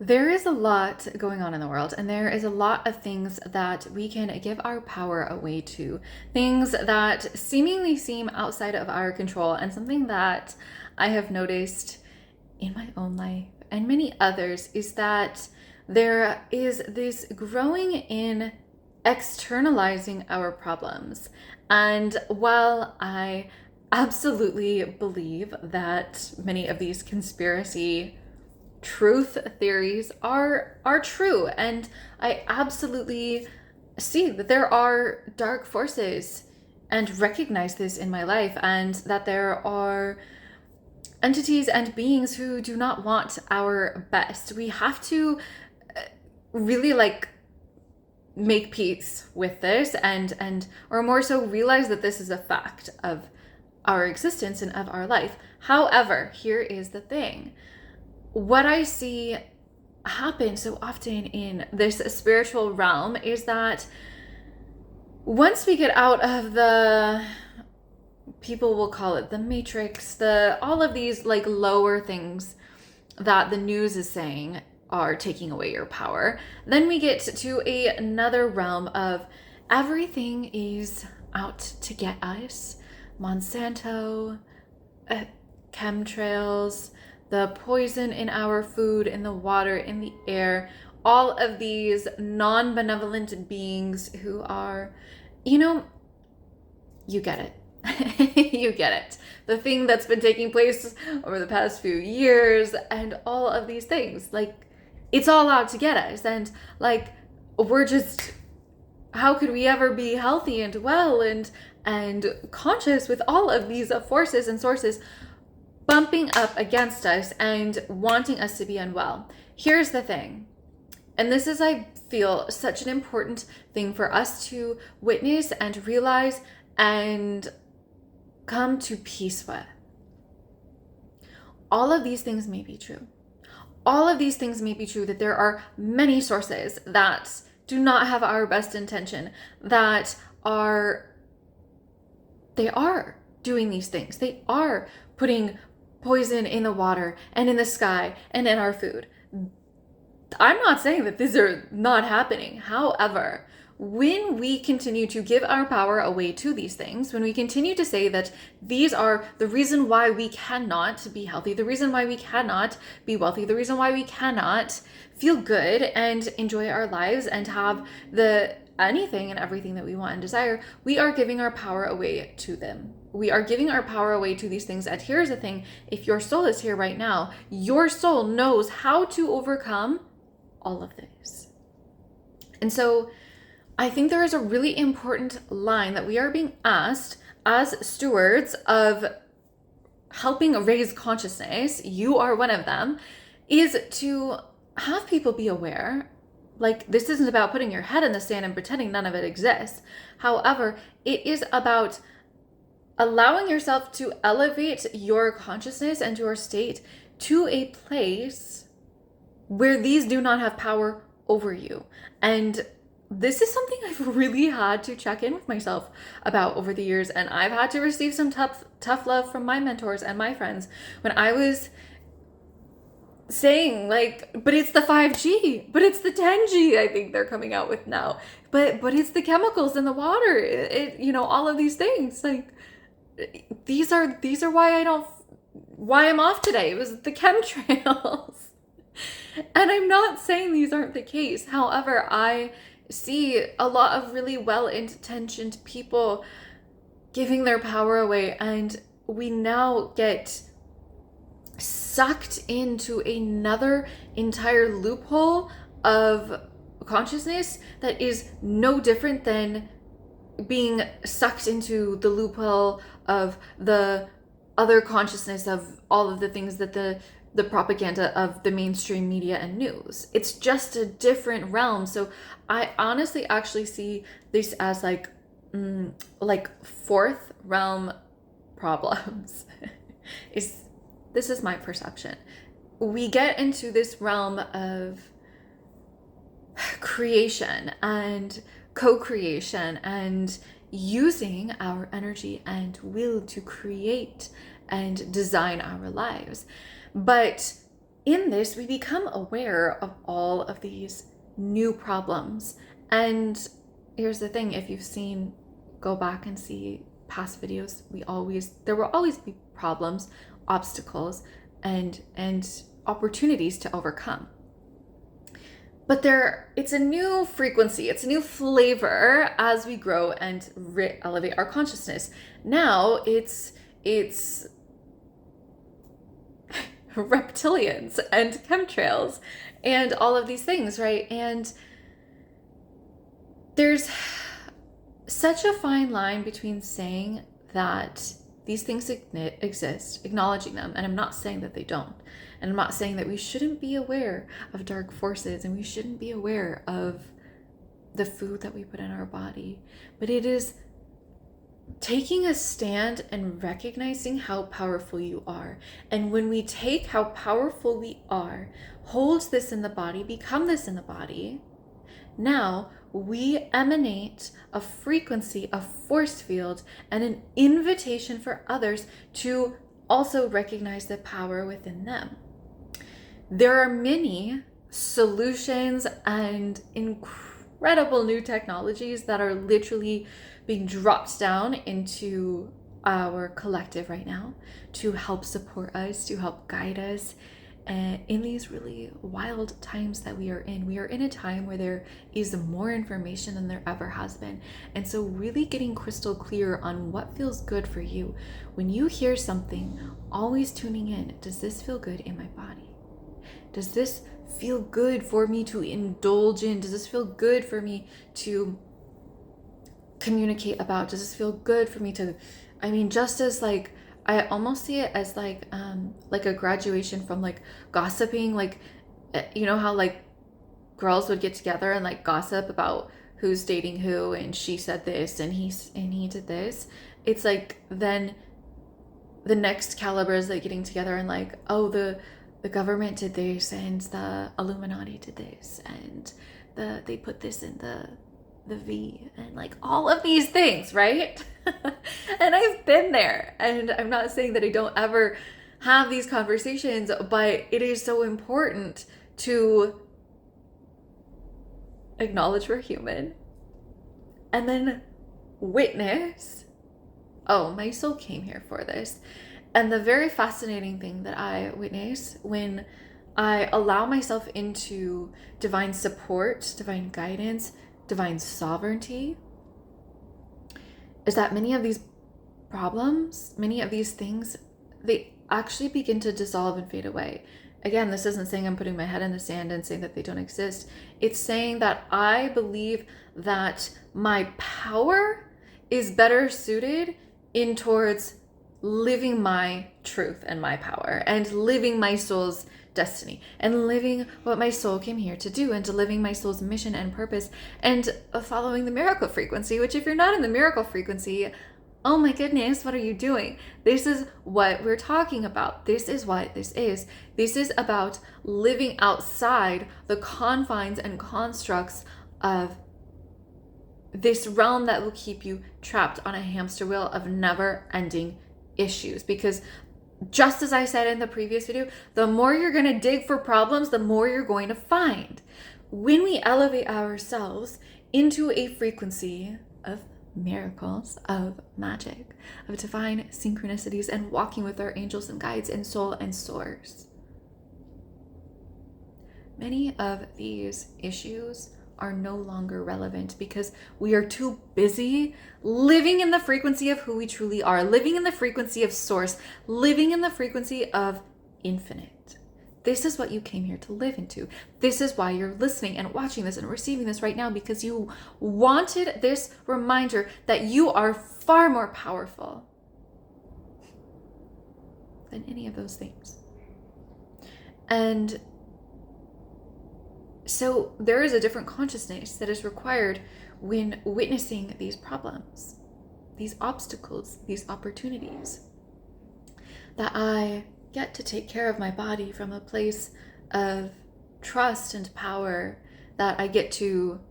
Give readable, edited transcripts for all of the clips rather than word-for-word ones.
There is a lot going on in the world, and there is a lot of things that we can give our power away to. Things that seemingly seem outside of our control, and something that I have noticed in my own life and many others is that there is this growing in externalizing our problems. And while I absolutely believe that many of these conspiracy truth theories are true, and I absolutely see that there are dark forces and recognize this in my life, and that there are entities and beings who do not want our best. We have to really make peace with this, and or more so realize that this is a fact of our existence and of our life. However, here is the thing. What I see happen so often in this spiritual realm is that once we get out of the, people will call it the matrix, all of these lower things that the news is saying are taking away your power, then we get to another realm of everything is out to get us. Monsanto, chemtrails, the poison in our food, in the water, in the air, all of these non-benevolent beings who are, you get it. You get it. The thing that's been taking place over the past few years and all of these things, it's all out to get us. And we're just, how could we ever be healthy and well and conscious with all of these forces and sources bumping up against us and wanting us to be unwell? Here's the thing, and this is, I feel, such an important thing for us to witness and realize and come to peace with. All of these things may be true. All of these things may be true, that there are many sources that do not have our best intention, that they are doing these things. They are putting poison in the water and in the sky and in our food. I'm not saying that these are not happening. However, when we continue to give our power away to these things, when we continue to say that these are the reason why we cannot be healthy, the reason why we cannot be wealthy, the reason why we cannot feel good and enjoy our lives and have anything and everything that we want and desire, we are giving our power away to them. We are giving our power away to these things. And here's the thing, if your soul is here right now, your soul knows how to overcome all of this. And so I think there is a really important line that we are being asked as stewards of helping raise consciousness, you are one of them, is to have people be aware. This isn't about putting your head in the sand and pretending none of it exists. However, it is about allowing yourself to elevate your consciousness and your state to a place where these do not have power over you. And this is something I've really had to check in with myself about over the years. And I've had to receive some tough love from my mentors and my friends when I was saying but it's the 5G, but it's the 10G I think they're coming out with now. But it's the chemicals in the water. All of these things. These are why I'm off today. It was the chemtrails. And I'm not saying these aren't the case. However, I see a lot of really well-intentioned people giving their power away, and we now get sucked into another entire loophole of consciousness that is no different than being sucked into the loophole of the other consciousness of all of the things that the propaganda of the mainstream media and news. It's just a different realm. So I honestly actually see this as fourth realm problems. This is my perception. We get into this realm of creation and co-creation and using our energy and will to create and design our lives. But in this, we become aware of all of these new problems. And here's the thing, if you've seen, go back and see past videos, there will always be problems, obstacles, and opportunities to overcome. But it's a new frequency, it's a new flavor as we grow and elevate our consciousness. Now it's reptilians and chemtrails and all of these things, right? And there's such a fine line between saying that these things exist, acknowledging them, and I'm not saying that they don't. And I'm not saying that we shouldn't be aware of dark forces and we shouldn't be aware of the food that we put in our body. But it is taking a stand and recognizing how powerful you are. And when we take how powerful we are, hold this in the body, become this in the body, now we emanate a frequency, a force field, and an invitation for others to also recognize the power within them. There are many solutions and incredible new technologies that are literally being dropped down into our collective right now to help support us, to help guide us in these really wild times that we are in. We are in a time where there is more information than there ever has been. And so really getting crystal clear on what feels good for you. When you hear something, always tuning in. Does this feel good in my body? Does this feel good for me to indulge in? Does this feel good for me to communicate about? Does this feel good for me to, just as like, I almost see it as like a graduation from like gossiping, like, you know how like girls would get together and like gossip about who's dating who, and she said this and he did this. It's like then the next caliber is like getting together and like, oh, the government did this and the Illuminati did this and they put this in the V and like all of these things, right? And I've been there, and I'm not saying that I don't ever have these conversations, but it is so important to acknowledge we're human and then witness, oh, my soul came here for this. And the very fascinating thing that I witness when I allow myself into divine support, divine guidance, divine sovereignty, is that many of these problems, many of these things, they actually begin to dissolve and fade away. Again, this isn't saying I'm putting my head in the sand and saying that they don't exist. It's saying that I believe that my power is better suited in towards living my truth and my power and living my soul's destiny and living what my soul came here to do and to living my soul's mission and purpose and following the miracle frequency, which if you're not in the miracle frequency, oh my goodness, what are you doing? This is what we're talking about. This is what this is. This is about living outside the confines and constructs of this realm that will keep you trapped on a hamster wheel of never-ending issues. Because just as I said in the previous video, the more you're going to dig for problems, the more you're going to find. When we elevate ourselves into a frequency of miracles, of magic, of divine synchronicities, and walking with our angels and guides and soul and source, many of these issues are no longer relevant because we are too busy living in the frequency of who we truly are, living in the frequency of source, living in the frequency of infinite. This is what you came here to live into. This is why you're listening and watching this and receiving this right now, because you wanted this reminder that you are far more powerful than any of those things. And so there is a different consciousness that is required when witnessing these problems, these obstacles, these opportunities. That I get to take care of my body from a place of trust and power, that I get to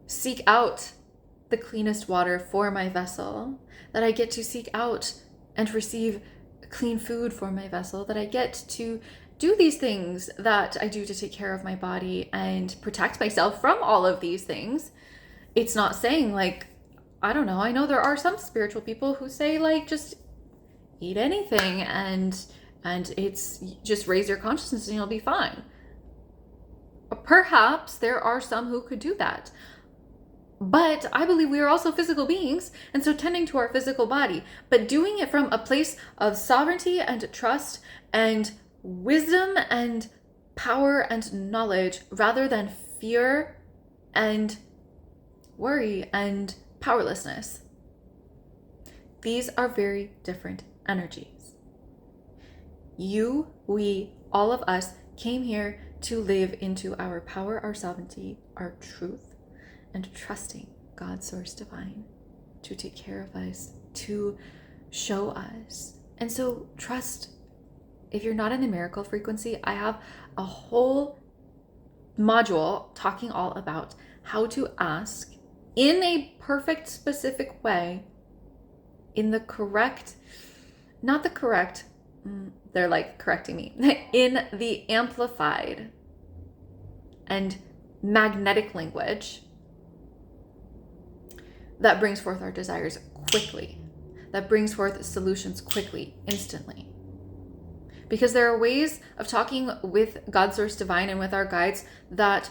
seek out the cleanest water for my vessel, that I get to seek out and receive clean food for my vessel, that I get to do these things that I do to take care of my body and protect myself from all of these things. It's not saying like, I don't know, I know there are some spiritual people who say like, just eat anything and it's just raise your consciousness and you'll be fine. Perhaps there are some who could do that. But I believe we are also physical beings, and so tending to our physical body, but doing it from a place of sovereignty and trust and wisdom and power and knowledge rather than fear and worry and powerlessness. These are very different energies. You, we, all of us came here to live into our power, our sovereignty, our truth, and trusting God, Source Divine, to take care of us, to show us. And so trust. If you're not in the miracle frequency, I have a whole module talking all about how to ask in a perfect, specific way, in the correct, not the correct, they're like correcting me, in the amplified and magnetic language that brings forth our desires quickly, that brings forth solutions quickly, instantly. Because there are ways of talking with God, Source Divine, and with our guides that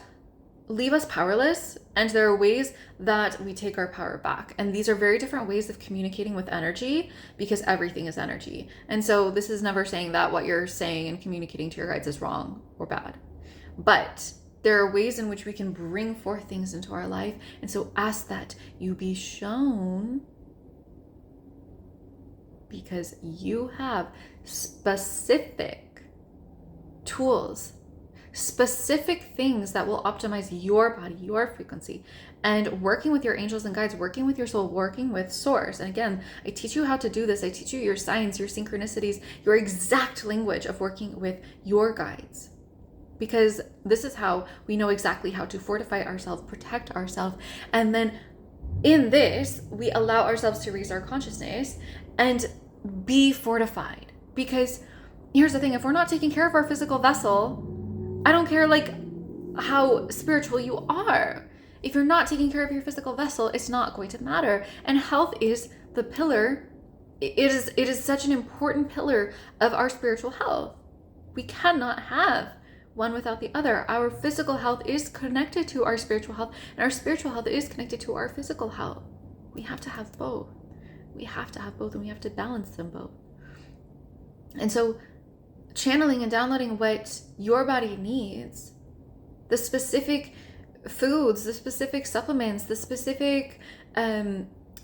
leave us powerless, and there are ways that we take our power back. And these are very different ways of communicating with energy, because everything is energy. And so this is never saying that what you're saying and communicating to your guides is wrong or bad. But there are ways in which we can bring forth things into our life. And so ask that you be shown, because you have specific tools, specific things that will optimize your body, your frequency, and working with your angels and guides, working with your soul, working with Source. And again, I teach you how to do this. I teach you your signs, your synchronicities, your exact language of working with your guides. Because this is how we know exactly how to fortify ourselves, protect ourselves. And then in this, we allow ourselves to raise our consciousness and be fortified. Because here's the thing, if we're not taking care of our physical vessel, I don't care like how spiritual you are. If you're not taking care of your physical vessel, it's not going to matter. And health is the pillar. It is such an important pillar of our spiritual health. We cannot have one without the other. Our physical health is connected to our spiritual health, and our spiritual health is connected to our physical health. We have to have both. We have to have both, and we have to balance them both. And so channeling and downloading what your body needs, the specific foods, the specific supplements, the specific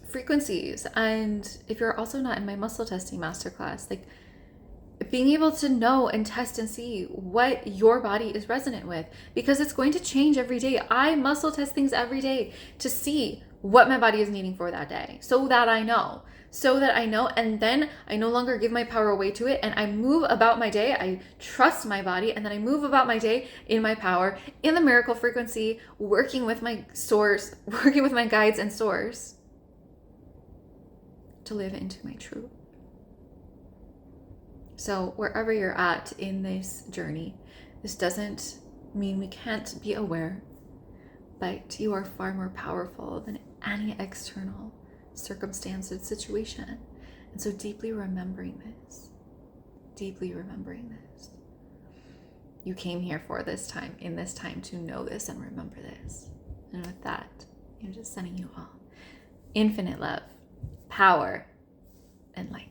frequencies. And if you're also not in my muscle testing masterclass, like being able to know and test and see what your body is resonant with, because it's going to change every day. I muscle test things every day to see what my body is needing for that day, so that I know, and then I no longer give my power away to it, and I move about my day. I trust my body, and then I move about my day in my power, in the miracle frequency, working with my Source, working with my guides and Source to live into my truth. So wherever you're at in this journey, this doesn't mean we can't be aware, but you are far more powerful than any external circumstance and situation. And so deeply remembering this, you came here for this time, in this time, to know this and remember this. And with that, I'm just sending you all infinite love, power, and light.